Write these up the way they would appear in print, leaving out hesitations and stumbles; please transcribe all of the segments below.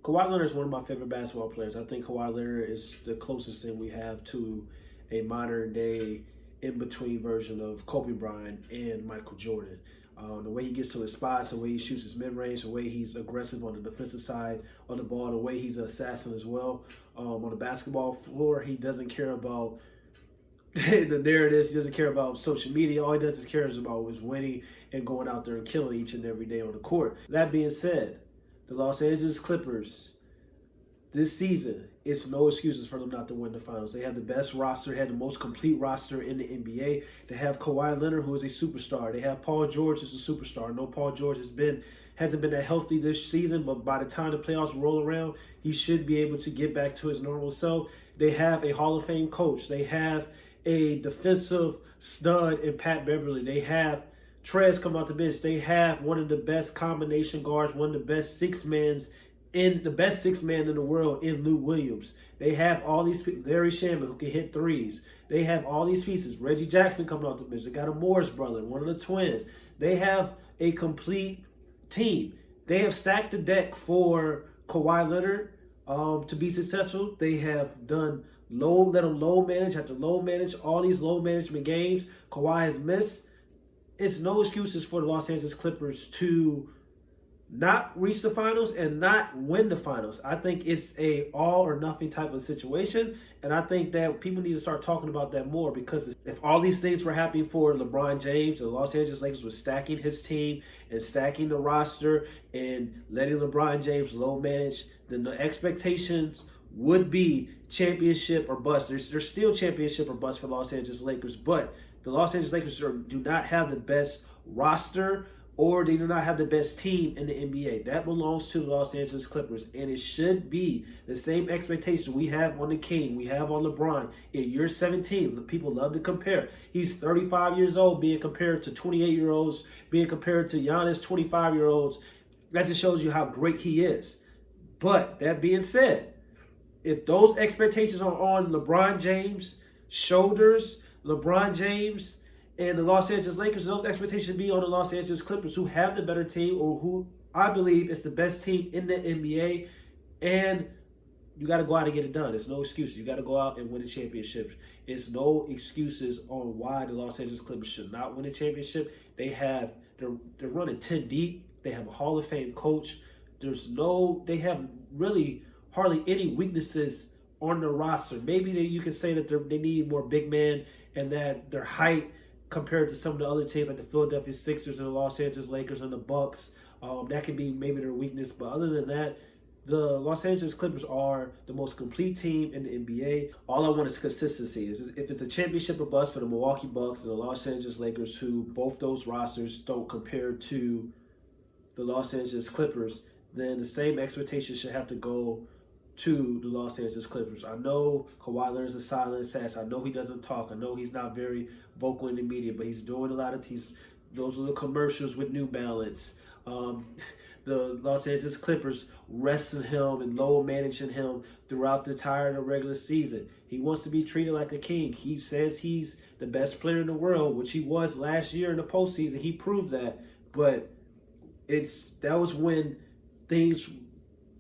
Kawhi Leonard is one of my favorite basketball players. I think Kawhi Leonard is the closest thing we have to a modern day in-between version of Kobe Bryant and Michael Jordan. The way he gets to his spots, the way he shoots his mid-range, the way he's aggressive on the defensive side of the ball, the way he's an assassin as well. On the basketball floor, he doesn't care about the narratives. He doesn't care about social media. All he does is cares about is winning and going out there and killing each and every day on the court. That being said, the Los Angeles Clippers, this season, it's no excuses for them not to win the finals. They have the best roster, they have the most complete roster in the NBA. They have Kawhi Leonard, who is a superstar. They have Paul George, who's a superstar. No, Paul George hasn't been that healthy this season, but by the time the playoffs roll around, he should be able to get back to his normal self. They have a Hall of Fame coach. They have a defensive stud in Pat Beverly. They have Trez come out the bench. They have one of the best combination guards, one of the best six man in the world in Lou Williams. They have all these people, Larry Shaman, who can hit threes. They have all these pieces. Reggie Jackson coming out the bench. They got a Morris brother, one of the twins. They have a complete team. They have stacked the deck for Kawhi Leonard to be successful. They have done let him low manage after low manage, all these low management games Kawhi has missed. It's no excuses for the Los Angeles Clippers to not reach the finals and not win the finals. I think it's a all or nothing type of situation, and I think that people need to start talking about that more, because if all these things were happening for LeBron James, the Los Angeles Lakers were stacking his team and stacking the roster and letting LeBron James low manage, then the expectations would be championship or bust. There's still championship or bust for Los Angeles Lakers, but the Los Angeles Lakers do not have the best roster, or they do not have the best team in the NBA. That belongs to the Los Angeles Clippers, and it should be the same expectation we have on the King, we have on LeBron. In year 17, people love to compare. He's 35 years old being compared to 28-year-olds, being compared to Giannis, 25-year-olds. That just shows you how great he is. But that being said, if those expectations are on LeBron James' shoulders, LeBron James and the Los Angeles Lakers, those expectations be on the Los Angeles Clippers, who have the better team, or who I believe is the best team in the NBA. And you got to go out and get it done. It's no excuses. You got to go out and win the championship. It's no excuses on why the Los Angeles Clippers should not win a championship. They're running 10 deep. They have a Hall of Fame coach. They have really hardly any weaknesses on the roster. Maybe you can say that they need more big men, and that their height compared to some of the other teams like the Philadelphia Sixers and the Los Angeles Lakers and the Bucks, that could be maybe their weakness. But other than that, the Los Angeles Clippers are the most complete team in the NBA. All I want is consistency. If it's a championship or bust for the Milwaukee Bucks and the Los Angeles Lakers, who both those rosters don't compare to the Los Angeles Clippers, then the same expectations should have to go to the Los Angeles Clippers. I know Kawhi Leonard's a silent assassin. I know he doesn't talk. I know he's not very vocal in the media, but he's doing a lot of those are the commercials with New Balance. The Los Angeles Clippers resting him and low managing him throughout the entire regular season. He wants to be treated like a king. He says he's the best player in the world, which he was last year in the postseason. He proved that. But that was when things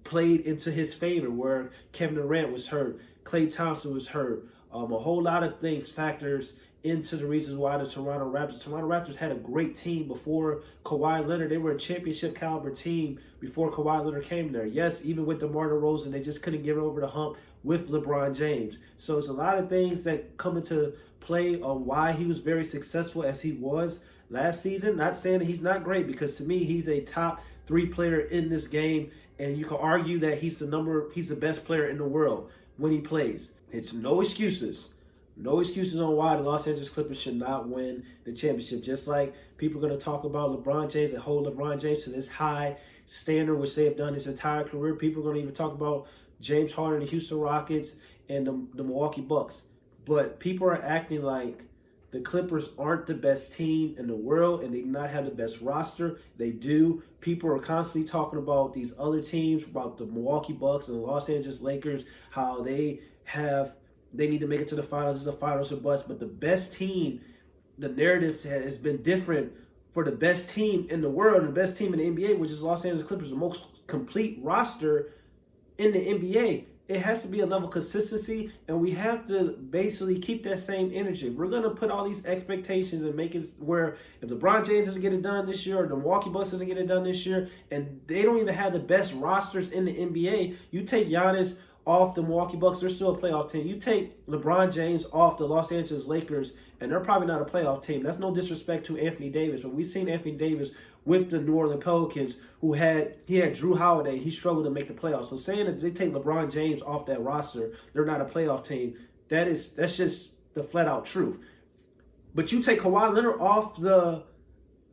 played into his favor, where Kevin Durant was hurt, Klay Thompson was hurt. A whole lot of things factors into the reasons why the Toronto Raptors had a great team before Kawhi Leonard. They were a championship caliber team before Kawhi Leonard came there. Yes, even with DeMar DeRozan, they just couldn't get over the hump with LeBron James. So it's a lot of things that come into play on why he was very successful as he was last season. Not saying that he's not great, because to me, he's a top 3 player in this game. And you can argue that he's the best player in the world when he plays. It's no excuses. No excuses on why the Los Angeles Clippers should not win the championship. Just like people are going to talk about LeBron James and hold LeBron James to this high standard, which they have done his entire career. People are going to even talk about James Harden, the Houston Rockets, and the Milwaukee Bucks. But people are acting like the Clippers aren't the best team in the world and they do not have the best roster. They do. People are constantly talking about these other teams, about the Milwaukee Bucks and the Los Angeles Lakers, how they need to make it to the finals. It's the finals or bust. But the best team, the narrative has been different for the best team in the world and the best team in the NBA, which is Los Angeles Clippers, the most complete roster. in the NBA, it has to be a level of consistency, and we have to basically keep that same energy. We're going to put all these expectations and make it where if LeBron James doesn't get it done this year, or the Milwaukee Bucks doesn't get it done this year, and they don't even have the best rosters in the NBA, you take Giannis off the Milwaukee Bucks, they're still a playoff team. You take LeBron James off the Los Angeles Lakers, and they're probably not a playoff team. That's no disrespect to Anthony Davis, but we've seen Anthony Davis with the New Orleans Pelicans, he had Drew Holiday. He struggled to make the playoffs. So saying that they take LeBron James off that roster, they're not a playoff team, that's just the flat out truth. But you take Kawhi Leonard off the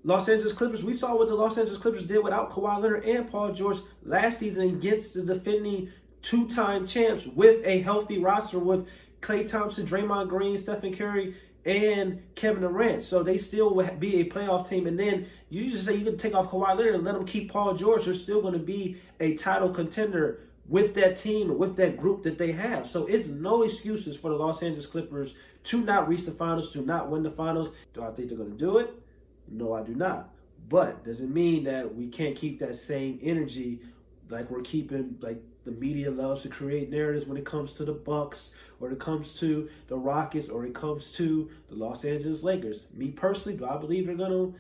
Los Angeles Clippers. We saw what the Los Angeles Clippers did without Kawhi Leonard and Paul George last season against the defending two-time champs with a healthy roster with Klay Thompson, Draymond Green, Stephen Curry, and Kevin Durant. So they still would be a playoff team. And then you just say you can take off Kawhi Leonard and let them keep Paul George. They're still going to be a title contender with that team, with that group that they have. So it's no excuses for the Los Angeles Clippers to not reach the finals, to not win the finals. Do I think they're going to do it? No, I do not. But does it mean that we can't keep that same energy like we're keeping, like the media loves to create narratives when it comes to the Bucks, or it comes to the Rockets, or it comes to the Los Angeles Lakers? Me personally, do I believe they're going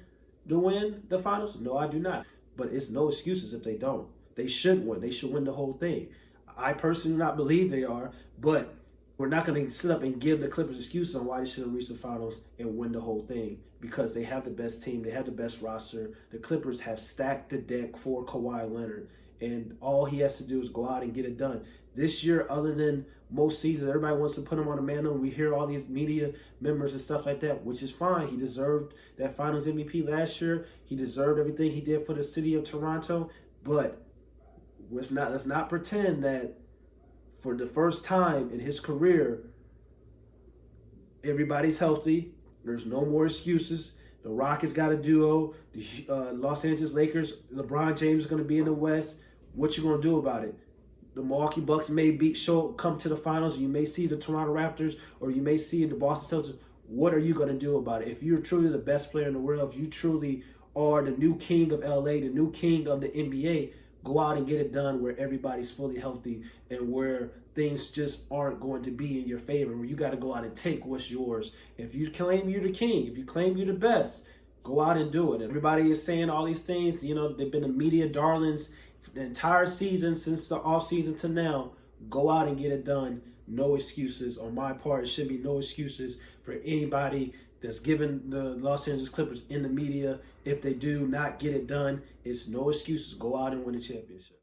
to win the finals? No, I do not. But it's no excuses if they don't. They should win. They should win the whole thing. I personally do not believe they are, but we're not going to sit up and give the Clippers excuses on why they shouldn't reach the finals and win the whole thing, because they have the best team. They have the best roster. The Clippers have stacked the deck for Kawhi Leonard, and all he has to do is go out and get it done. This year, other than most seasons, everybody wants to put him on a mantle. We hear all these media members and stuff like that, which is fine. He deserved that Finals MVP last year. He deserved everything he did for the city of Toronto. But let's not pretend that for the first time in his career, everybody's healthy. There's no more excuses. The Rockets got a duo. The Los Angeles Lakers, LeBron James is going to be in the West. What you going to do about it? The Milwaukee Bucks may come to the finals. You may see the Toronto Raptors, or you may see the Boston Celtics. What are you going to do about it? If you're truly the best player in the world, if you truly are the new king of LA, the new king of the NBA, go out and get it done where everybody's fully healthy and where things just aren't going to be in your favor, where you got to go out and take what's yours. If you claim you're the king, if you claim you're the best, go out and do it. Everybody is saying all these things. You know, they've been the media darlings the entire season, since the offseason to now. Go out and get it done. No excuses. On my part, it should be no excuses for anybody that's given the Los Angeles Clippers in the media. If they do not get it done, it's no excuses. Go out and win a championship.